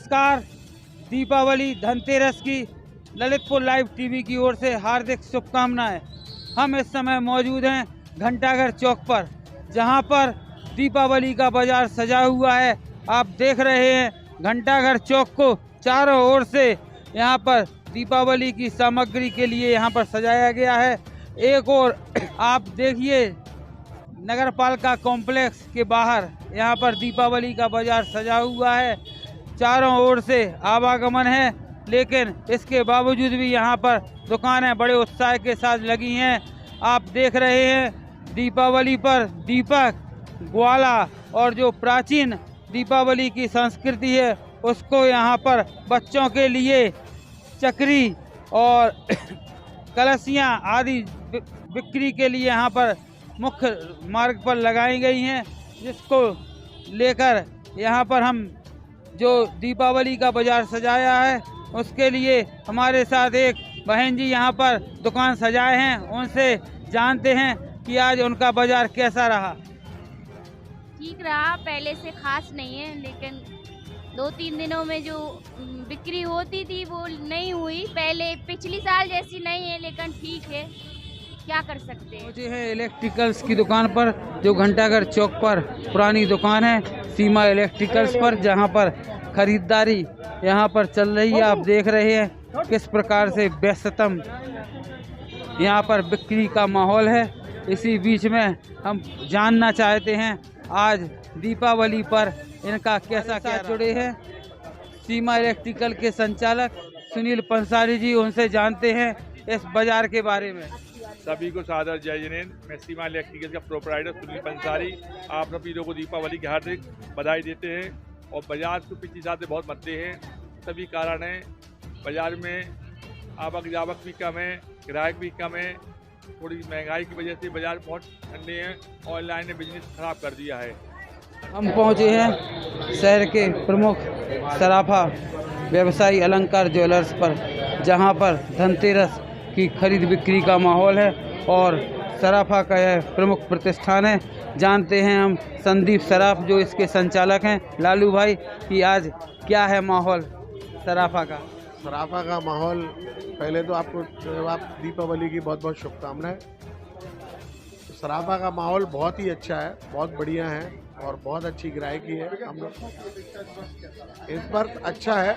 नमस्कार। दीपावली धनतेरस की Lalitpur live TV की ओर से हार्दिक शुभकामनाएं। हम इस समय मौजूद हैं घंटाघर चौक पर, जहां पर दीपावली का बाजार सजा हुआ है। आप देख रहे हैं घंटाघर चौक को चारों ओर से यहां पर दीपावली की सामग्री के लिए यहां पर सजाया गया है। एक और आप देखिए नगर पालिका कॉम्प्लेक्स के बाहर यहां पर दीपावली का बाजार सजा हुआ है। चारों ओर से आवागमन है, लेकिन इसके बावजूद भी यहां पर दुकानें बड़े उत्साह के साथ लगी हैं। आप देख रहे हैं दीपावली पर दीपक, ग्वाला और जो प्राचीन दीपावली की संस्कृति है उसको यहां पर बच्चों के लिए चक्री और कलसियां आदि बिक्री के लिए यहां पर मुख्य मार्ग पर लगाई गई हैं, जिसको लेकर यहां पर हम जो दीपावली का बाजार सजाया है उसके लिए हमारे साथ एक बहन जी यहां पर दुकान सजाए हैं। उनसे जानते हैं कि आज उनका बाजार कैसा रहा। ठीक रहा, पहले से खास नहीं है, लेकिन 2-3 दिनों में जो बिक्री होती थी वो नहीं हुई। पहले पिछली साल जैसी नहीं है, लेकिन ठीक है, क्या कर सकते हैं। मुझे है इलेक्ट्रिकल्स की दुकान पर, जो घंटाघर चौक पर पुरानी दुकान है सीमा इलेक्ट्रिकल्स पर, जहां पर खरीदारी यहां पर चल रही है। आप देख रहे हैं किस प्रकार से व्यस्ततम यहां पर बिक्री का माहौल है। इसी बीच में हम जानना चाहते हैं आज दीपावली पर इनका कैसा क्या जुड़े हैं सीमा इलेक्ट्रिकल के संचालक सुनील पंसारी जी। उनसे जानते हैं इस बाजार के बारे में। सभी को सादर जय जिनेन्द्र। मैं सीमा इलेक्ट्रिकल का प्रोपराइटर सुनील पंसारी आप सभी लोगों को दीपावली की हार्दिक बधाई देते हैं। और बाजार को पिछली साल से बहुत मद्दे हैं, सभी कारण हैं। बाजार में आवक जावक भी कम है, ग्राहक भी कम है। थोड़ी महंगाई की वजह से बाजार बहुत ठंडे हैं। ऑनलाइन ने बिजनेस खराब कर दिया है। हम पहुंचे हैं शहर के प्रमुख सराफा व्यवसायी अलंकार ज्वेलर्स पर, जहां पर धनतेरस की खरीद बिक्री का माहौल है और सराफा का यह प्रमुख प्रतिष्ठान है। जानते हैं हम संदीप सराफ जो इसके संचालक हैं, लालू भाई, कि आज क्या है माहौल सराफा का। सराफा का माहौल, पहले तो आपको आप दीपावली की बहुत बहुत शुभकामनाएं। सराफा का माहौल बहुत ही अच्छा है, बहुत बढ़िया है और बहुत अच्छी ग्राहकी है। हम लोग इस बार अच्छा है।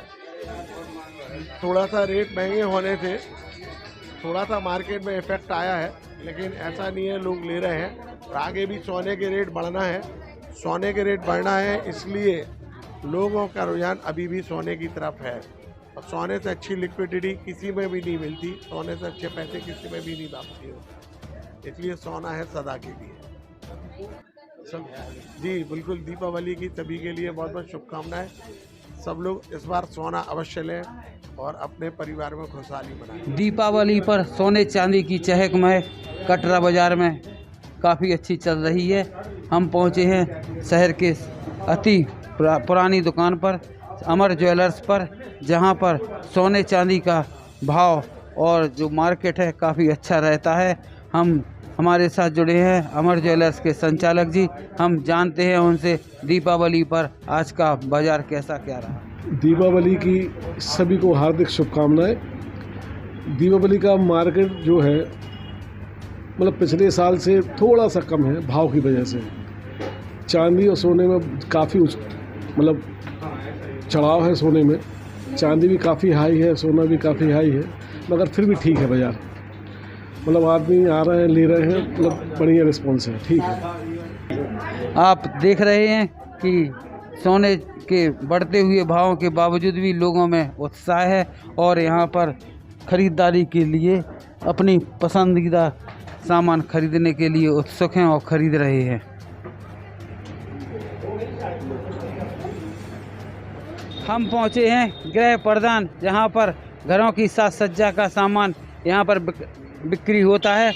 थोड़ा सा रेट महंगे होने से थोड़ा सा मार्केट में इफेक्ट आया है, लेकिन ऐसा नहीं है, लोग ले रहे हैं। और आगे भी सोने के रेट बढ़ना है, सोने के रेट बढ़ना है, इसलिए लोगों का रुझान अभी भी सोने की तरफ है। और सोने से अच्छी लिक्विडिटी किसी में भी नहीं मिलती, सोने से अच्छे पैसे किसी में भी नहीं वापसी होती, इसलिए सोना है सदा के लिए। सब जी बिल्कुल, दीपावली की सभी के लिए बहुत बहुत शुभकामनाएं। सब लोग इस बार सोना अवश्य लें और अपने परिवार में खुशहाली मनाएं। दीपावली पर सोने चांदी की चहक महक कटरा बाजार में काफ़ी अच्छी चल रही है। हम पहुंचे हैं शहर के अति पुरानी दुकान पर, अमर ज्वेलर्स पर, जहां पर सोने चांदी का भाव और जो मार्केट है काफ़ी अच्छा रहता है। हमारे साथ जुड़े हैं अमर ज्वेलर्स के संचालक जी। हम जानते हैं उनसे दीपावली पर आज का बाजार कैसा क्या रहा। दीपावली की सभी को हार्दिक शुभकामनाएं। दीपावली का मार्केट जो है मतलब पिछले साल से थोड़ा सा कम है भाव की वजह से। चांदी और सोने में काफ़ी मतलब चढ़ाव है। सोने में चांदी भी काफ़ी हाई है, सोना भी काफ़ी हाई है, मगर फिर भी ठीक है बाज़ार। मतलब आदमी आ रहे हैं, ले रहे हैं, मतलब बढ़िया रिस्पॉन्स है, ठीक है। आप देख रहे हैं कि सोने के बढ़ते हुए भावों के बावजूद भी लोगों में उत्साह है और यहाँ पर ख़रीदारी के लिए अपनी पसंदीदा सामान खरीदने के लिए उत्सुक हैं और ख़रीद रहे हैं। हम पहुँचे हैं गृह प्रधान, जहाँ पर घरों की साज सज्जा का सामान यहाँ पर बिक्री होता है,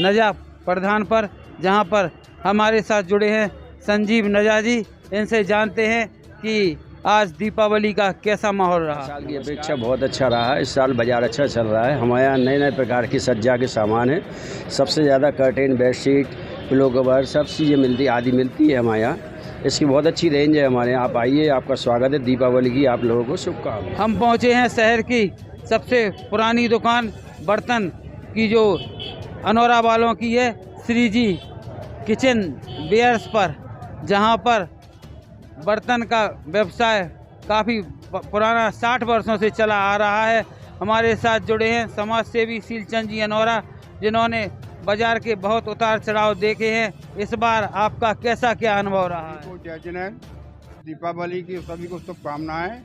नजा प्रधान पर, जहाँ पर हमारे साथ जुड़े हैं संजीव नजा जी। इनसे जानते हैं कि आज दीपावली का कैसा माहौल रहा। साल की अपेक्षा बहुत अच्छा रहा। इस साल बाज़ार अच्छा चल रहा है। हमारे यहाँ नए नए प्रकार की सज्जा के सामान है। सबसे ज़्यादा कर्टेन, बेडशीट, किलो कवर सब चीज़ें मिलती आदि मिलती है हमारे यहाँ। इसकी बहुत अच्छी रेंज है हमारे यहाँ। आप आइए, आपका स्वागत है। दीपावली की आप लोगों को शुभकामनाएं। हम पहुंचे हैं शहर की सबसे पुरानी दुकान बर्तन की जो अनोरा वालों की है, श्री जी किचन वेयर्स पर, जहां पर बर्तन का व्यवसाय काफ़ी पुराना 60 वर्षों से चला आ रहा है। हमारे साथ जुड़े हैं समाज सेवी शीलचंद जी अनोरा, जिन्होंने बाजार के बहुत उतार चढ़ाव देखे हैं। इस बार आपका कैसा क्या अनुभव रहा है? जय जिनेंद्र, दीपावली की सभी को शुभकामनाएं।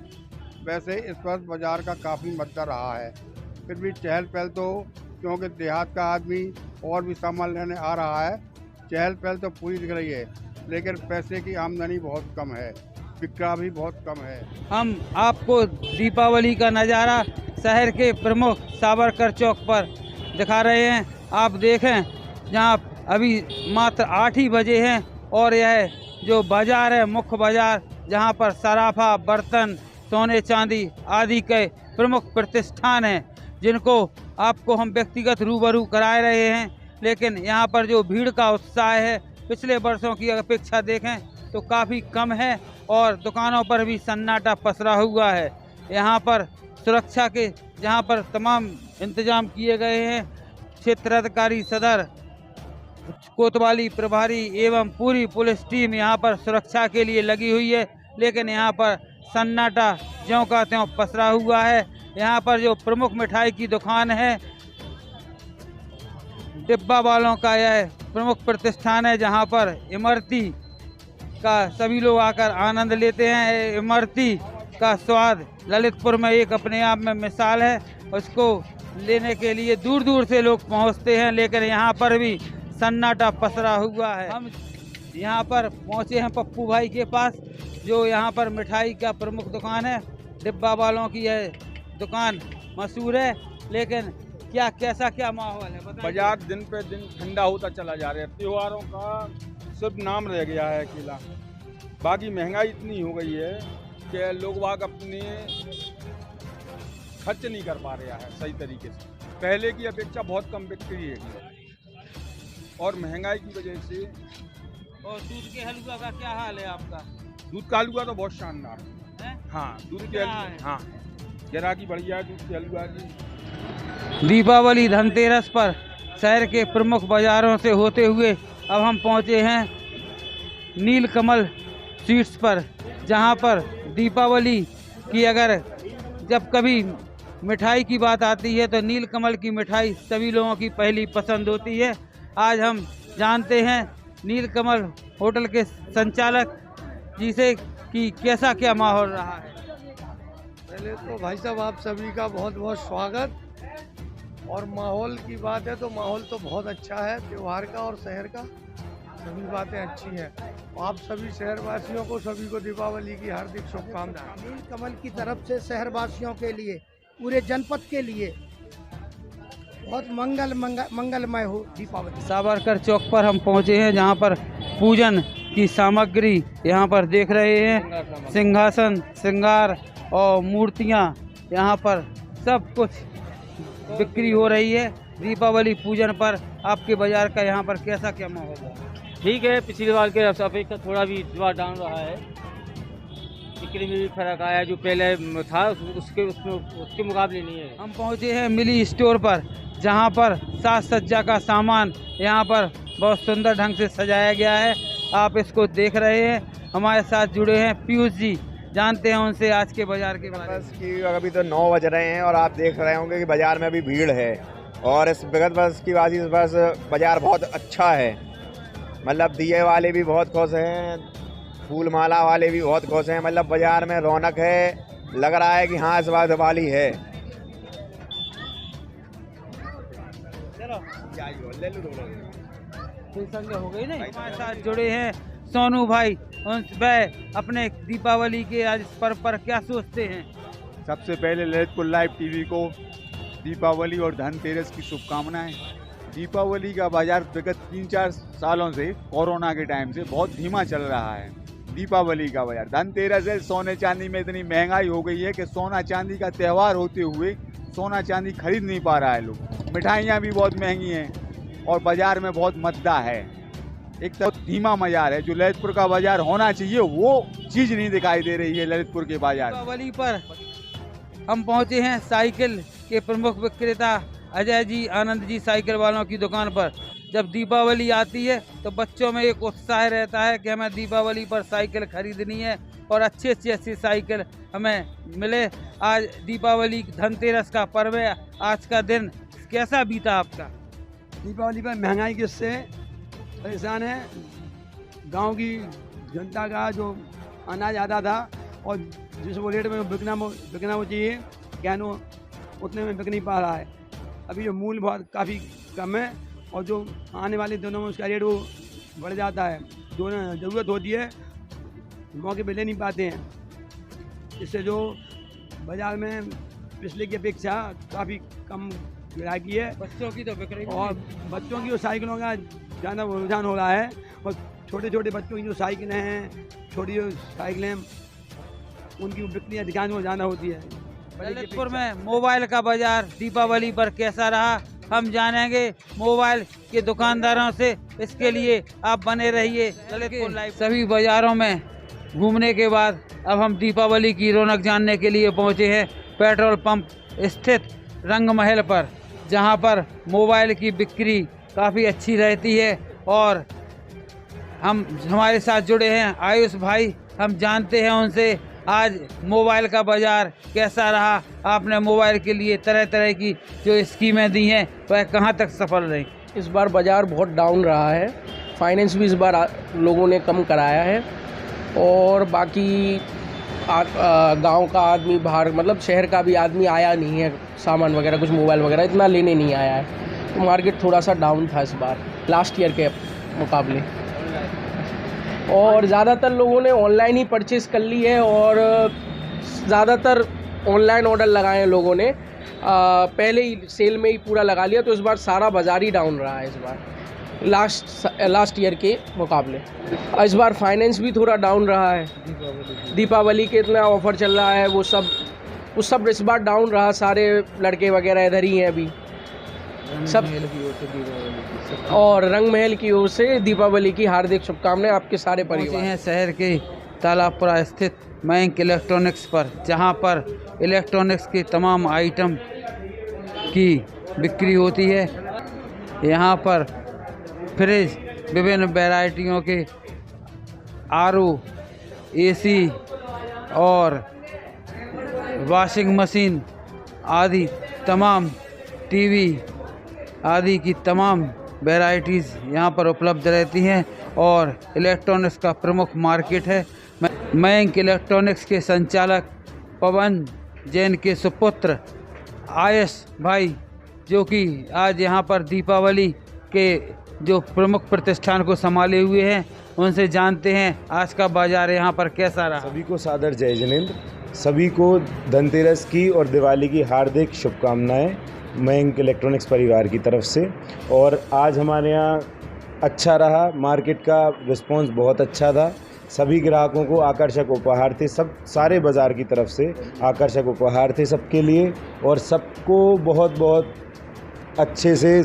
वैसे इस वर्ष बाजार का काफ़ी मद्दा रहा है, फिर भी चहल पहल तो, क्योंकि देहात का आदमी और भी सामान लेने आ रहा है, चहल पहल तो पूरी दिख रही है, लेकिन पैसे की आमदनी बहुत कम है, बिक्रा भी बहुत कम है। हम आपको दीपावली का नज़ारा शहर के प्रमुख सावरकर चौक पर दिखा रहे हैं। आप देखें, जहां अभी मात्र 8 ही बजे हैं और यह जो बाज़ार है, मुख्य बाज़ार, जहां पर सराफा, बर्तन, सोने चांदी आदि के प्रमुख प्रतिष्ठान हैं, जिनको आपको हम व्यक्तिगत रूबरू कराए रहे हैं। लेकिन यहाँ पर जो भीड़ का उत्साह है, पिछले वर्षों की अपेक्षा देखें तो काफ़ी कम है और दुकानों पर भी सन्नाटा पसरा हुआ है। यहाँ पर सुरक्षा के जहाँ पर तमाम इंतजाम किए गए हैं। क्षेत्राधिकारी सदर कोतवाली प्रभारी एवं पूरी पुलिस टीम यहाँ पर सुरक्षा के लिए लगी हुई है, लेकिन यहाँ पर सन्नाटा ज्यों का त्यों पसरा हुआ है। यहाँ पर जो प्रमुख मिठाई की दुकान है, डिब्बा वालों का यह प्रमुख प्रतिष्ठान है, जहाँ पर इमरती का सभी लोग आकर आनंद लेते हैं। इमरती का स्वाद ललितपुर में एक अपने आप में मिसाल है, उसको लेने के लिए दूर दूर से लोग पहुँचते हैं, लेकिन यहाँ पर भी सन्नाटा पसरा हुआ है। हम यहाँ पर पहुँचे हैं पप्पू भाई के पास, जो यहाँ पर मिठाई का प्रमुख दुकान है। डिब्बा वालों की यह दुकान मशहूर है, लेकिन कैसा क्या माहौल है बताइए? बाजार दिन पे दिन ठंडा होता चला जा रहा है। त्योहारों का सिर्फ नाम रह गया है अकेला, बाकी महंगाई इतनी हो गई है कि लोग वाग अपने खर्च नहीं कर पा रहे हैं सही तरीके से। पहले की अपेक्षा बहुत कम बिक्री है और महंगाई की वजह से। और दूध के हलवा का क्या हाल है आपका? दूध का हलवा तो बहुत शानदार है। हाँ, दूध के हाँ ग्राहकी बढ़िया है दूध के हलवा की। दीपावली धनतेरस पर शहर के प्रमुख बाजारों से होते हुए अब हम पहुंचे हैं नीलकमल स्वीट्स पर, जहां पर दीपावली की अगर जब कभी मिठाई की बात आती है तो नीलकमल की मिठाई सभी लोगों की पहली पसंद होती है। आज हम जानते हैं नीलकमल होटल के संचालक जी से कि कैसा क्या माहौल रहा है। पहले तो भाई साहब आप सभी का बहुत बहुत स्वागत। और माहौल की बात है तो माहौल तो बहुत अच्छा है त्योहार का और शहर का, सभी बातें अच्छी हैं। आप सभी शहरवासियों को सभी को दीपावली की हार्दिक शुभकामनाएं। नीलकमल की तरफ से शहरवासियों के लिए, पूरे जनपद के लिए बहुत मंगलमय हो दीपावली। सावरकर चौक पर हम पहुंचे हैं, जहां पर पूजन की सामग्री यहाँ पर देख रहे हैं। सिंहासन, श्रृंगार और मूर्तियाँ यहाँ पर सब कुछ बिक्री हो रही है। दीपावली पूजन पर आपके बाजार का यहाँ पर कैसा क्या माहौल है? ठीक है, पिछली बार के अपेक्षा थोड़ा भी जुआ डाउन रहा है। बिक्री में भी फर्क आया, जो पहले था उसके मुकाबले नहीं है। हम पहुँचे हैं मिली स्टोर पर, जहाँ पर साज सज्जा का सामान यहाँ पर बहुत सुंदर ढंग से सजाया गया है। आप इसको देख रहे हैं। हमारे साथ जुड़े हैं पीयूष जी, जानते हैं उनसे आज के बाजार के बारे में। बस की अभी तो 9 बज रहे हैं और आप देख रहे होंगे कि बाजार में अभी भीड़ है और इस विगत बस की बात इस बस बाजार बहुत अच्छा है। मतलब दिए वाले भी बहुत खुश हैं, फूल माला वाले भी बहुत खुश हैं। मतलब बाजार में रौनक है, लग रहा है कि हाँ इस बार दिवाली है। हो गई नहीं। हमारे साथ जुड़े हैं सोनू भाई, वह अपने दीपावली के आज पर्व पर क्या सोचते हैं? सबसे पहले ललितपुर लाइव टीवी को दीपावली और धनतेरस की शुभकामनाएं। दीपावली का बाजार विगत 3-4 सालों से कोरोना के टाइम से बहुत धीमा चल रहा है। दीपावली का बाजार, धनतेरस है, सोने चांदी में इतनी महंगाई हो गई है कि सोना चांदी का त्यौहार होते हुए सोना चांदी खरीद नहीं पा रहा है लोग। मिठाइयाँ भी बहुत महंगी हैं और बाजार में बहुत मद्दा है। एक तरफ धीमा बाजार है। जो ललितपुर का बाजार होना चाहिए वो चीज़ नहीं दिखाई दे रही है ललितपुर के बाजार। दीपावली पर हम पहुंचे हैं साइकिल के प्रमुख विक्रेता अजय जी, आनंद जी साइकिल वालों की दुकान पर। जब दीपावली आती है तो बच्चों में एक उत्साह रहता है कि हमें दीपावली पर साइकिल खरीदनी है और अच्छी अच्छी साइकिल हमें मिले। आज दीपावली धनतेरस का पर्व है, आज का दिन कैसा बीता आपका? दीपावली पर महंगाई की से परेशान है। गांव की जनता का जो अनाज आता था और जिस वो रेट में बिकना वो चाहिए क्या नो उतने में बिक नहीं पा रहा है। अभी जो मूल्य बहुत काफ़ी कम है और जो आने वाले दिनों में उसका रेट वो बढ़ जाता है। जो ज़रूरत होती है मौके पे ले नहीं पाते हैं। इससे जो बाज़ार में पिछले की अपेक्षा काफ़ी कम ग्राहकी है। बच्चों की तो बिक रही है और बच्चों की जो साइकिलों का ज़्यादा रुझान हो रहा है और छोटे छोटे बच्चों की जो साइकिलें हैं, छोटी जो साइकिलें उनकी बिक्री अधिकांश में ज़्यादा होती है। ललितपुर में मोबाइल का बाजार दीपावली पर कैसा रहा हम जानेंगे मोबाइल के दुकानदारों से। इसके लिए आप बने रहिए ललितपुर लाइव। सभी बाजारों में घूमने के बाद अब हम दीपावली की रौनक जानने के लिए पहुंचे हैं पेट्रोल पंप स्थित रंग महल पर, जहां पर मोबाइल की बिक्री काफ़ी अच्छी रहती है। और हमारे साथ जुड़े हैं आयुष भाई, हम जानते हैं उनसे आज मोबाइल का बाजार कैसा रहा। आपने मोबाइल के लिए तरह तरह की जो स्कीमें दी हैं वह कहां तक सफल रही? इस बार बाज़ार बहुत डाउन रहा है। फाइनेंस भी इस बार लोगों ने कम कराया है और बाकी गांव का आदमी बाहर मतलब शहर का भी आदमी आया नहीं है, सामान वगैरह कुछ मोबाइल वगैरह इतना लेने नहीं आया है। तो मार्केट थोड़ा सा डाउन था इस बार लास्ट ईयर के मुकाबले। और ज़्यादातर लोगों ने ऑनलाइन ही परचेज़ कर ली है और ज़्यादातर ऑनलाइन ऑर्डर लगाए हैं लोगों ने। पहले ही सेल में ही पूरा लगा लिया, तो इस बार सारा बाज़ार ही डाउन रहा है इस बार लास्ट ईयर के मुकाबले। इस बार फाइनेंस भी थोड़ा डाउन रहा है। दीपावली के इतना ऑफ़र चल रहा है वो सब इस बार डाउन रहा। सारे लड़के वगैरह इधर ही हैं अभी सब। और रंग महल की ओर से दीपावली की हार्दिक शुभकामनाएं आपके सारे परिवार हैं शहर के तालाबपुरा स्थित मयंक इलेक्ट्रॉनिक्स पर, जहां पर इलेक्ट्रॉनिक्स के तमाम आइटम की बिक्री होती है। यहां पर फ्रिज, विभिन्न वैरायटियों के आरओ, एसी और वॉशिंग मशीन आदि तमाम टीवी आदि की तमाम वैरायटीज़ यहाँ पर उपलब्ध रहती हैं और इलेक्ट्रॉनिक्स का प्रमुख मार्केट है। मयंक इलेक्ट्रॉनिक्स के संचालक पवन जैन के सुपुत्र आयुष भाई, जो कि आज यहाँ पर दीपावली के जो प्रमुख प्रतिष्ठान को संभाले हुए हैं, उनसे जानते हैं आज का बाजार यहाँ पर कैसा रहा। सभी को सादर जय जिनेंद्र। सभी को धनतेरस की और दिवाली की हार्दिक शुभकामनाएं मयंक इलेक्ट्रॉनिक्स परिवार की तरफ से। और आज हमारे यहाँ अच्छा रहा, मार्केट का रिस्पांस बहुत अच्छा था। सभी ग्राहकों को आकर्षक उपहार थे, सारे बाज़ार की तरफ से आकर्षक उपहार थे सबके लिए। और सबको बहुत बहुत अच्छे से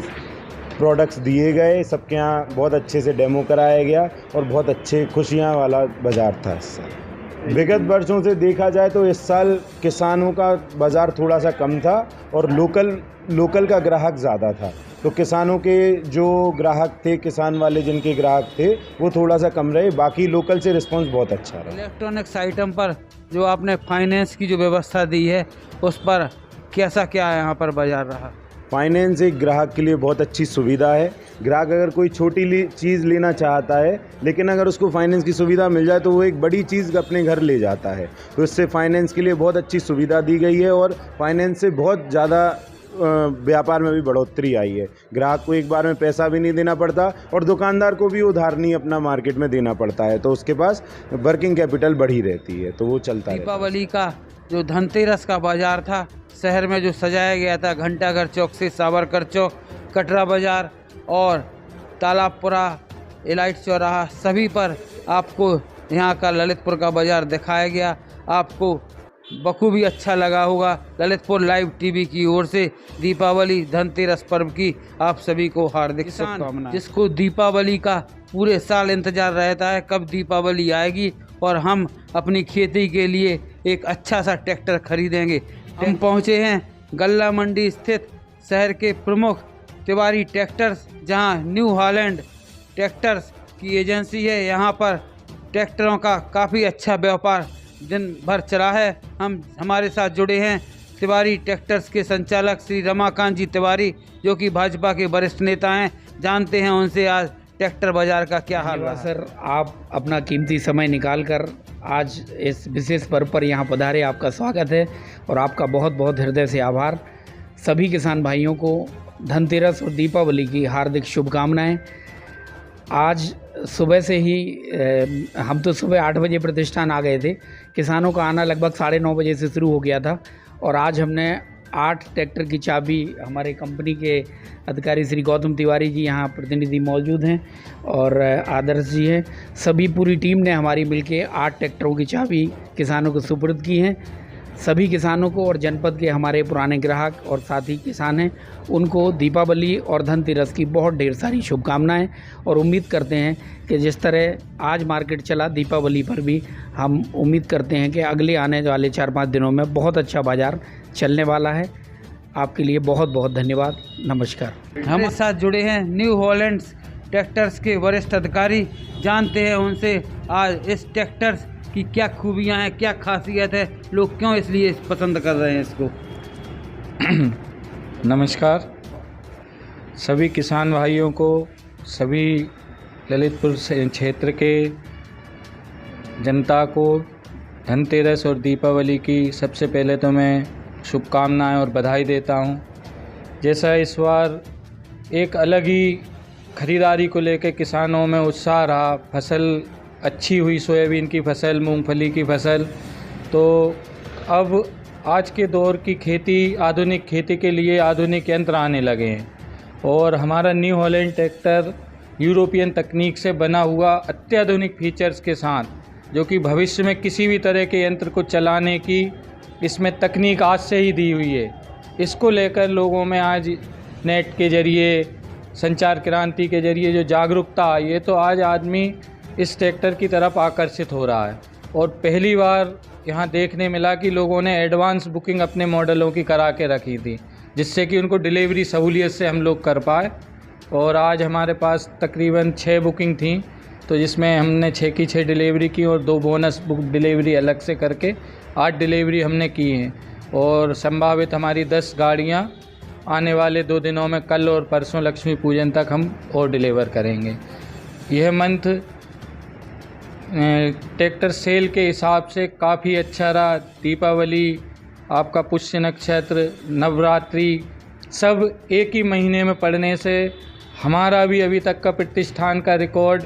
प्रोडक्ट्स दिए गए, सबके यहाँ बहुत अच्छे से डेमो कराया गया और बहुत अच्छे खुशियाँ वाला बाज़ार था इस साल। विगत वर्षों से देखा जाए तो इस साल किसानों का बाज़ार थोड़ा सा कम था और लोकल का ग्राहक ज़्यादा था। तो किसानों के जो ग्राहक थे, किसान वाले जिनके ग्राहक थे, वो थोड़ा सा कम रहे। बाकी लोकल से रिस्पांस बहुत अच्छा रहा। इलेक्ट्रॉनिक्स आइटम पर जो आपने फाइनेंस की जो व्यवस्था दी है, उस पर कैसा क्या यहाँ पर बाज़ार रहा? फाइनेंस एक ग्राहक के लिए बहुत अच्छी सुविधा है। ग्राहक अगर कोई छोटी चीज़ लेना चाहता है, लेकिन अगर उसको फाइनेंस की सुविधा मिल जाए तो वो एक बड़ी चीज़ अपने घर ले जाता है। तो इससे फाइनेंस के लिए बहुत अच्छी सुविधा दी गई है और फाइनेंस से बहुत ज़्यादा व्यापार में भी बढ़ोतरी आई है। ग्राहक को एक बार में पैसा भी नहीं देना पड़ता और दुकानदार को भी उधार नहीं अपना मार्केट में देना पड़ता है, तो उसके पास वर्किंग कैपिटल बढ़ी रहती है, तो वो चलता है। दीपावली का जो धनतेरस का बाजार था, शहर में जो सजाया गया था, घंटाघर चौक से सावरकर चौक, कटरा बाज़ार और तालाबपुरा, इलाइट चौराहा, सभी पर आपको यहाँ का ललितपुर का बाज़ार दिखाया गया। आपको बखूबी अच्छा लगा होगा। ललितपुर लाइव टीवी की ओर से दीपावली धनतेरस पर्व की आप सभी को हार्दिक शुभकामनाएं। जिसको दीपावली का पूरे साल इंतजार रहता है कब दीपावली आएगी और हम अपनी खेती के लिए एक अच्छा सा ट्रैक्टर खरीदेंगे। हम पहुंचे हैं गल्ला मंडी स्थित शहर के प्रमुख तिवारी ट्रैक्टर्स, जहां न्यू हॉलैंड ट्रैक्टर्स की एजेंसी है। यहां पर ट्रैक्टरों का काफ़ी अच्छा व्यापार दिन भर चला है। हमारे साथ जुड़े हैं तिवारी ट्रैक्टर्स के संचालक श्री रमाकांत जी तिवारी, जो कि भाजपा के वरिष्ठ नेता हैं। जानते हैं उनसे आज ट्रैक्टर बाजार का क्या हाल है। सर, आप अपना कीमती समय निकाल कर आज इस विशेष पर्व पर यहाँ पधारे, आपका स्वागत है और आपका बहुत बहुत हृदय से आभार। सभी किसान भाइयों को धनतेरस और दीपावली की हार्दिक शुभकामनाएं। आज सुबह से ही हम तो सुबह 8 बजे प्रतिष्ठान आ गए थे। किसानों का आना लगभग 9:30 बजे से शुरू हो गया था और आज हमने 8 ट्रैक्टर की चाबी, हमारे कंपनी के अधिकारी श्री गौतम तिवारी जी यहाँ प्रतिनिधि मौजूद हैं और आदर्श जी हैं, सभी पूरी टीम ने हमारी मिलके 8 ट्रैक्टरों की चाबी किसानों को सुपुर्द की हैं। सभी किसानों को और जनपद के हमारे पुराने ग्राहक और साथी किसान हैं, उनको दीपावली और धनतेरस की बहुत ढेर सारी शुभकामनाएं और उम्मीद करते हैं कि जिस तरह आज मार्केट चला, दीपावली पर भी हम उम्मीद करते हैं कि अगले आने वाले 4-5 दिनों में बहुत अच्छा बाज़ार चलने वाला है। आपके लिए बहुत बहुत धन्यवाद। नमस्कार। हमारे साथ जुड़े हैं न्यू हॉलैंड ट्रैक्टर्स के वरिष्ठ अधिकारी। जानते हैं उनसे आज इस ट्रैक्टर्स की क्या खूबियां हैं, क्या खासियत है, लोग क्यों इसलिए पसंद कर रहे हैं इसको। नमस्कार सभी किसान भाइयों को, सभी ललितपुर क्षेत्र के जनता को धनतेरस और दीपावली की सबसे पहले तो मैं शुभकामनाएं और बधाई देता हूं। जैसा इस बार एक अलग ही खरीदारी को लेकर किसानों में उत्साह रहा, फसल अच्छी हुई, सोयाबीन की फसल, मूंगफली की फसल, तो अब आज के दौर की खेती, आधुनिक खेती के लिए आधुनिक यंत्र आने लगे हैं और हमारा न्यू हॉलैंड ट्रैक्टर यूरोपियन तकनीक से बना हुआ अत्याधुनिक फीचर्स के साथ, जो कि भविष्य में किसी भी तरह के यंत्र को चलाने की इसमें तकनीक आज से ही दी हुई है। इसको लेकर लोगों में आज नेट के ज़रिए, संचार क्रांति के ज़रिए जो जागरूकता आई है, तो आज आदमी इस ट्रैक्टर की तरफ आकर्षित हो रहा है। और पहली बार यहाँ देखने मिला कि लोगों ने एडवांस बुकिंग अपने मॉडलों की करा के रखी थी, जिससे कि उनको डिलीवरी सहूलियत से हम लोग कर पाए। और आज हमारे पास तकरीबन 6 बुकिंग थी, तो जिसमें हमने 6 की 6 डिलीवरी की और 2 बोनस बुक डिलीवरी अलग से करके 8 डिलीवरी हमने की हैं। और संभावित हमारी 10 गाड़ियाँ आने वाले 2 दिनों में, कल और परसों लक्ष्मी पूजन तक हम और डिलीवर करेंगे। यह मंथ ट्रैक्टर सेल के हिसाब से काफ़ी अच्छा रहा। दीपावली, आपका पुष्य नक्षत्र, नवरात्रि सब एक ही महीने में पड़ने से हमारा भी अभी तक का प्रतिष्ठान का रिकॉर्ड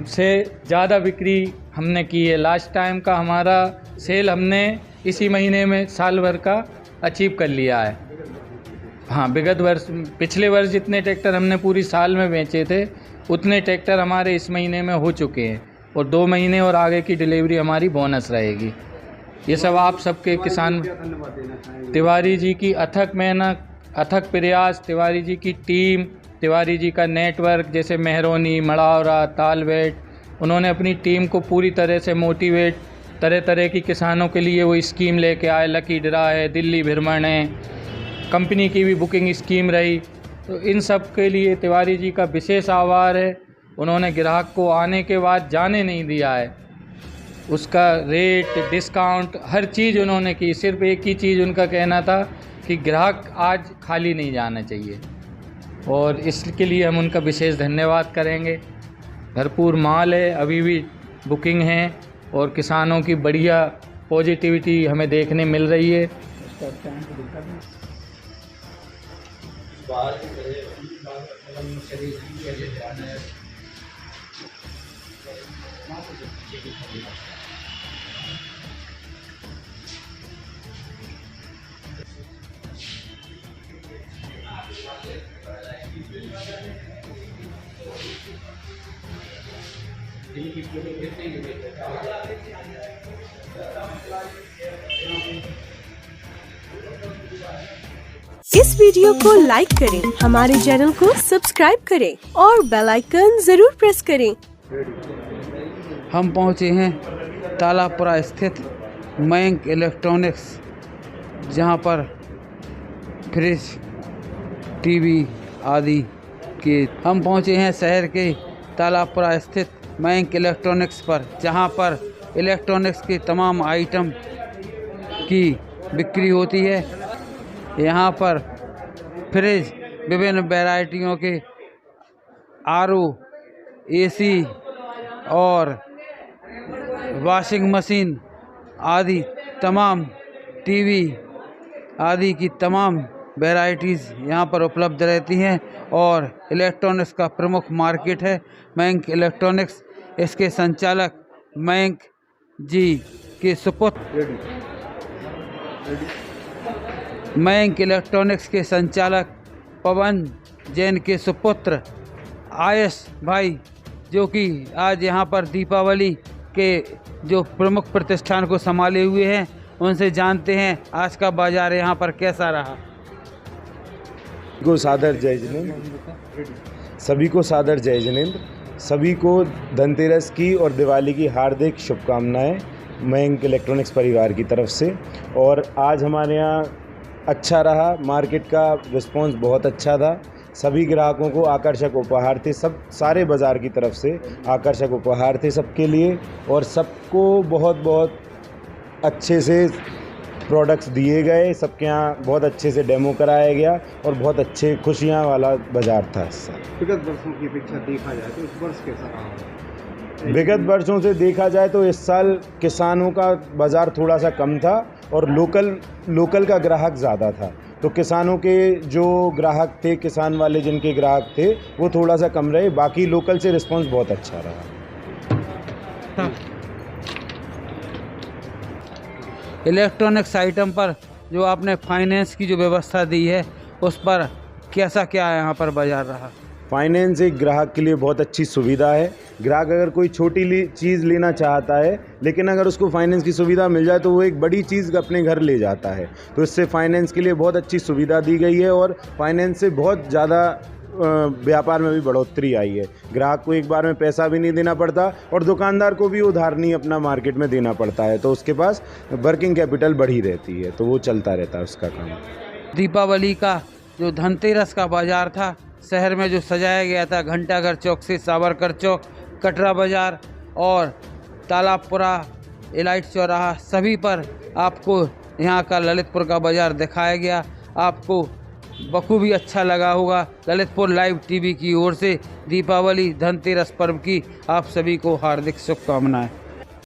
से ज़्यादा बिक्री हमने की है। लास्ट टाइम का हमारा सेल हमने इसी महीने में साल भर का अचीव कर लिया है। हाँ, विगत वर्ष, पिछले वर्ष जितने ट्रैक्टर हमने पूरी साल में बेचे थे, उतने ट्रैक्टर हमारे इस महीने में हो चुके हैं और 2 महीने और आगे की डिलीवरी हमारी बोनस रहेगी। ये सब आप सबके किसान तिवारी जी की अथक मेहनत, अथक प्रयास, तिवारी जी की टीम, तिवारी जी का नेटवर्क, जैसे मेहरोनी, मड़ावरा, तालबेट, उन्होंने अपनी टीम को पूरी तरह से मोटिवेट, तरह तरह की किसानों के लिए वो स्कीम लेके आए। लकी ड्रा है, दिल्ली भ्रमण है, कंपनी की भी बुकिंग स्कीम रही। तो इन सब के लिए तिवारी जी का विशेष आभार है। उन्होंने ग्राहक को आने के बाद जाने नहीं दिया है, उसका रेट, डिस्काउंट, हर चीज़ उन्होंने की। सिर्फ एक ही चीज़ उनका कहना था कि ग्राहक आज खाली नहीं जाना चाहिए, और इसके लिए हम उनका विशेष धन्यवाद करेंगे। भरपूर माल है, अभी भी बुकिंग है और किसानों की बढ़िया पॉजिटिविटी हमें देखने मिल रही है। इस वीडियो को लाइक करें, हमारे चैनल को सब्सक्राइब करें और बेल आइकन जरूर प्रेस करें। हम पहुंचे हैं तालापुरा स्थित मयंक इलेक्ट्रॉनिक्स, जहां पर फ्रिज, टीवी आदि के हम पहुंचे हैं शहर के तालापुरा स्थित मयंक इलेक्ट्रॉनिक्स पर, जहां पर इलेक्ट्रॉनिक्स के तमाम आइटम की बिक्री होती है। यहाँ पर फ्रिज, विभिन्न वैरायटियों के आरओ, एसी और वॉशिंग मशीन आदि तमाम, टीवी आदि की तमाम वैरायटीज़ यहाँ पर उपलब्ध रहती हैं और इलेक्ट्रॉनिक्स का प्रमुख मार्केट है मयंक इलेक्ट्रॉनिक्स। इसके संचालक मयंक जी के सुपुत्र मयंक इलेक्ट्रॉनिक्स के संचालक पवन जैन के सुपुत्र आयश भाई, जो कि आज यहाँ पर दीपावली के जो प्रमुख प्रतिष्ठान को संभाले हुए हैं, उनसे जानते हैं आज का बाजार यहाँ पर कैसा रहा। सादर जय जिनेंद्र, सभी को सादर जय जिनेंद्र, सभी को धनतेरस की और दिवाली की हार्दिक शुभकामनाएं मयंक इलेक्ट्रॉनिक्स परिवार की तरफ से। और आज हमारे यहाँ अच्छा रहा, मार्केट का रिस्पांस बहुत अच्छा था, सभी ग्राहकों को आकर्षक उपहार थे, सारे बाज़ार की तरफ से आकर्षक उपहार थे सबके लिए, और सबको बहुत बहुत अच्छे से प्रोडक्ट्स दिए गए, सबके यहाँ बहुत अच्छे से डेमो कराया गया और बहुत अच्छे खुशियाँ वाला बाज़ार था। विगत वर्षों की अपेक्षा देखा जाए तो इस वर्ष कैसा रहा? विगत वर्षों से देखा जाए तो इस साल किसानों का बाज़ार थोड़ा सा कम था और लोकल का ग्राहक ज़्यादा था, तो किसानों के जो ग्राहक थे, किसान वाले जिनके ग्राहक थे, वो थोड़ा सा कम रहे, बाकी लोकल से रिस्पांस बहुत अच्छा रहा। इलेक्ट्रॉनिक्स आइटम पर जो आपने फाइनेंस की जो व्यवस्था दी है, उस पर कैसा क्या यहाँ पर बाजार रहा? फाइनेंस एक ग्राहक के लिए बहुत अच्छी सुविधा है। ग्राहक अगर कोई छोटी चीज़ लेना चाहता है, लेकिन अगर उसको फाइनेंस की सुविधा मिल जाए तो वो एक बड़ी चीज़ अपने घर ले जाता है, तो इससे फाइनेंस के लिए बहुत अच्छी सुविधा दी गई है और फाइनेंस से बहुत ज़्यादा व्यापार में भी बढ़ोतरी आई है। ग्राहक को एक बार में पैसा भी नहीं देना पड़ता और दुकानदार को भी उधार नहीं अपना मार्केट में देना पड़ता है, तो उसके पास वर्किंग कैपिटल बढ़ी रहती है, तो वो चलता रहता है उसका काम। दीपावली का जो धनतेरस का बाजार था, शहर में जो सजाया गया था, घंटाघर चौक से सावरकर चौक, कटरा बाज़ार और तालाबपुरा, इलाइट चौराहा, सभी पर आपको यहाँ का ललितपुर का बाज़ार दिखाया गया। आपको बखूबी अच्छा लगा होगा। ललितपुर लाइव टीवी की ओर से दीपावली धनतेरस पर्व की आप सभी को हार्दिक शुभकामनाएं।